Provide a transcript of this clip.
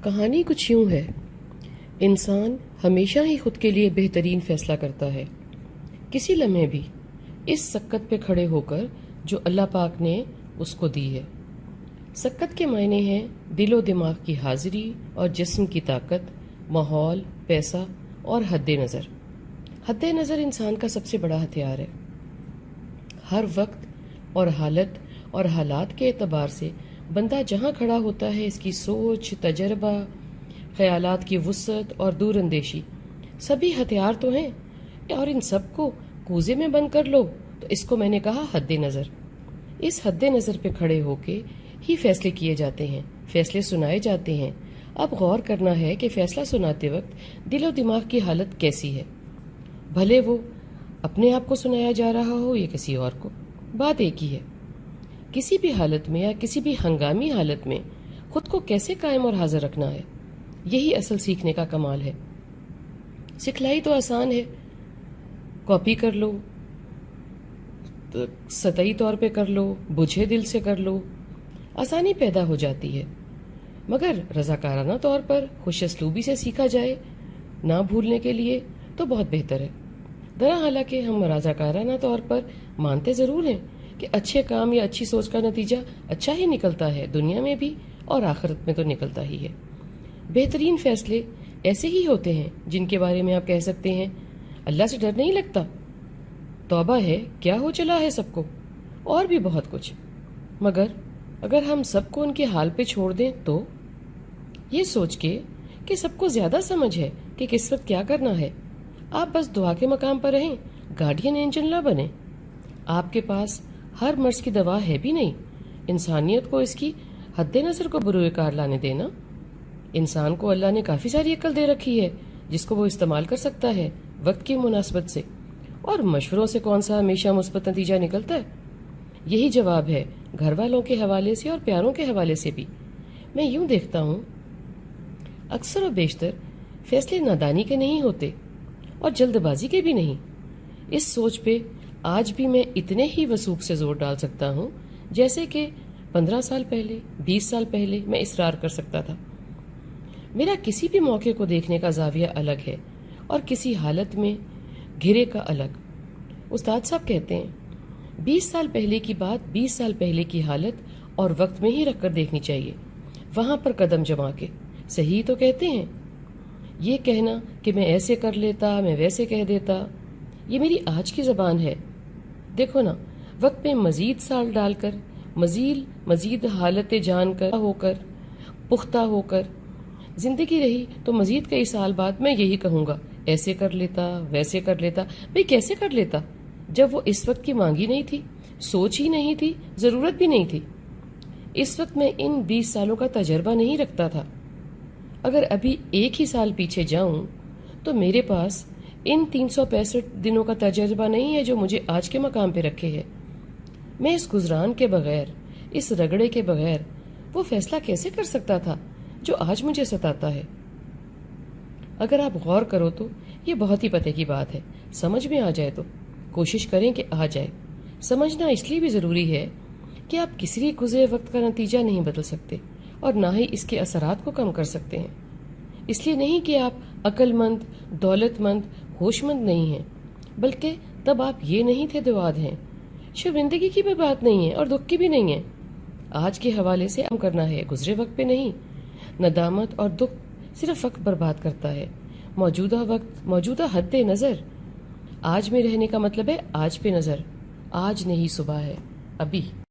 کہانی کچھ یوں ہے۔ انسان ہمیشہ ہی خود کے لیے بہترین فیصلہ کرتا ہے، کسی لمحے بھی اس سکت پہ کھڑے ہو کر جو اللہ پاک نے اس کو دی ہے۔ سکت کے معنی ہیں دل و دماغ کی حاضری اور جسم کی طاقت، ماحول، پیسہ اور حد نظر۔ حد نظر انسان کا سب سے بڑا ہتھیار ہے۔ ہر وقت اور حالت اور حالات کے اعتبار سے بندہ جہاں کھڑا ہوتا ہے، اس کی سوچ، تجربہ، خیالات کی وسعت اور دور اندیشی سبھی ہتھیار تو ہیں، اور ان سب کو کوزے میں بند کر لو تو اس کو میں نے کہا حد نظر۔ اس حد نظر پہ کھڑے ہو کے ہی فیصلے کیے جاتے ہیں، فیصلے سنائے جاتے ہیں۔ اب غور کرنا ہے کہ فیصلہ سناتے وقت دل و دماغ کی حالت کیسی ہے، بھلے وہ اپنے آپ کو سنایا جا رہا ہو یا کسی اور کو، بات ایک ہی ہے۔ کسی بھی حالت میں یا کسی بھی ہنگامی حالت میں خود کو کیسے قائم اور حاضر رکھنا ہے، یہی اصل سیکھنے کا کمال ہے۔ سکھلائی تو آسان ہے، کاپی کر لو، سطحی طور پہ کر لو، بجھے دل سے کر لو، آسانی پیدا ہو جاتی ہے۔ مگر رضاکارانہ طور پر خوش اسلوبی سے سیکھا جائے، نہ بھولنے کے لیے، تو بہت بہتر ہے۔ حالانکہ ہم رضاکارانہ طور پر مانتے ضرور ہیں کہ اچھے کام یا اچھی سوچ کا نتیجہ اچھا ہی نکلتا ہے، دنیا میں بھی اور آخرت میں تو نکلتا ہی ہے۔ بہترین فیصلے ایسے ہی ہوتے ہیں جن کے بارے میں آپ کہہ سکتے ہیں اللہ سے ڈر نہیں لگتا، توبہ ہے کیا ہو چلا ہے سب کو، اور بھی بہت کچھ۔ مگر اگر ہم سب کو ان کے حال پہ چھوڑ دیں تو یہ سوچ کے کہ سب کو زیادہ سمجھ ہے کہ کس وقت کیا کرنا ہے، آپ بس دعا کے مقام پر رہیں، گارڈین انجن نہ بنیں۔ آپ کے پاس ہر مرض کی دوا ہے بھی نہیں، انسانیت کو اس کی حد نظر کو بروئے کار لانے دینا۔ انسان کو اللہ نے کافی ساری عقل دے رکھی ہے جس کو وہ استعمال کر سکتا ہے وقت کی مناسبت سے، اور مشوروں سے کون سا ہمیشہ مثبت نتیجہ نکلتا ہے؟ یہی جواب ہے گھر والوں کے حوالے سے اور پیاروں کے حوالے سے بھی۔ میں یوں دیکھتا ہوں اکثر و بیشتر فیصلے نادانی کے نہیں ہوتے اور جلد بازی کے بھی نہیں۔ اس سوچ پہ آج بھی میں اتنے ہی وثوق سے زور ڈال سکتا ہوں جیسے کہ 15 سال پہلے، 20 سال پہلے میں اصرار کر سکتا تھا۔ میرا کسی بھی موقع کو دیکھنے کا زاویہ الگ ہے اور کسی حالت میں گھرے کا الگ۔ استاد صاحب کہتے ہیں 20 سال پہلے کی بات 20 سال پہلے کی حالت اور وقت میں ہی رکھ کر دیکھنی چاہیے، وہاں پر قدم جما کے۔ صحیح تو کہتے ہیں۔ یہ کہنا کہ میں ایسے کر لیتا، میں ویسے کہہ دیتا، یہ میری آج کی زبان ہے۔ دیکھو نا، وقت میں مزید سال ڈال کر، مزید حالت جان کر ہو کر، پختہ ہو کر زندگی رہی تو مزید کئی سال بعد میں یہی کہوں گا ایسے کر لیتا، ویسے کر لیتا۔ بھئی کیسے کر لیتا جب وہ اس وقت کی مانگی نہیں تھی، سوچ ہی نہیں تھی، ضرورت بھی نہیں تھی۔ اس وقت میں ان 20 سالوں کا تجربہ نہیں رکھتا تھا۔ اگر ابھی ایک ہی سال پیچھے جاؤں تو میرے پاس ان 365 دنوں کا تجربہ نہیں ہے جو مجھے آج کے مقام پہ رکھے ہے۔ میں اس گزران کے بغیر، اس رگڑے کے بغیر وہ فیصلہ کیسے کر سکتا تھا جو آج مجھے ستاتا ہے؟ اگر آپ غور کرو تو یہ بہت ہی پتے کی بات ہے، سمجھ میں آ جائے تو کوشش کریں کہ آ جائے۔ سمجھنا اس لیے بھی ضروری ہے کہ آپ کسی گزرے وقت کا نتیجہ نہیں بدل سکتے اور نہ ہی اس کے اثرات کو کم کر سکتے ہیں۔ اس لیے نہیں کہ آپ عقل مند، دولت مند، ہوش مند نہیں ہیں، بلکہ تب آپ یہ نہیں تھے دواد ہیں۔ شرمندگی کی بھی بات نہیں ہے اور دکھ کی بھی نہیں ہے۔ آج کے حوالے سے عمل کرنا ہے، گزرے وقت پہ نہیں۔ ندامت اور دکھ صرف وقت برباد کرتا ہے۔ موجودہ وقت، موجودہ حد نظر، آج میں رہنے کا مطلب ہے آج پہ نظر۔ آج نہیں صبح ہے، ابھی۔